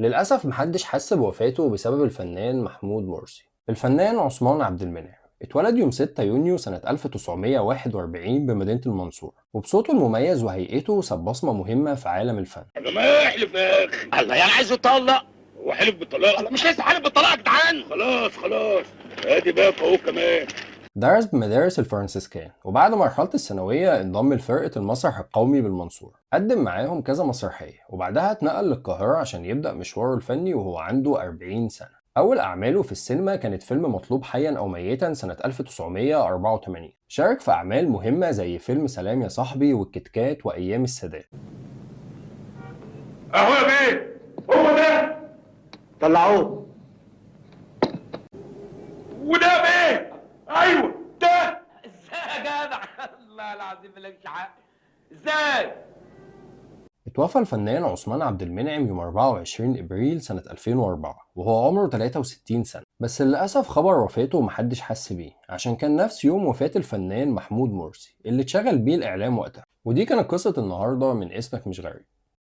للأسف محدش حس بوفاته بسبب الفنان محمود مرسي. الفنان عثمان عبد المنعم اتولد يوم 6 يونيو سنة 1941 بمدينة المنصورة، وبصوته المميز وهيئته ساب بصمة مهمة في عالم الفن. انا ما احلف يا اخي. الله يعني عايزه يطلق؟ هو حلف بالطلاق؟ الله مش لسه حالف بالطلاق يا جدعان؟ خلاص خلاص، ادي بقى اهو كمان. درس بمدارس الفرنسيسكان، وبعد مرحلة الثانوية انضم لفرقة المسرح القومي بالمنصورة، قدم معاهم كذا مسرحية، وبعدها اتنقل للقاهرة عشان يبدأ مشواره الفني وهو عنده 40 سنة. أول أعماله في السينما كانت فيلم مطلوب حيا أو ميتا سنة 1984. شارك في أعمال مهمة زي فيلم سلام يا صاحبي والكتكات وأيام السادات. اهو يا بيه، هو ده. طلعوه. وده يا بيه، ايوه ده. ازاي يا جدع؟ الله العظيم مالكش حق. ازاي؟ اتوفى الفنان عثمان عبد المنعم يوم 24 ابريل سنة 2004 وهو عمره 63 سنة، بس للأسف خبر وفاته محدش حس بيه عشان كان نفس يوم وفاة الفنان محمود مرسي اللي اتشغل بيه الإعلام وقتها. ودي كانت قصة النهاردة من اسمك مش غريب.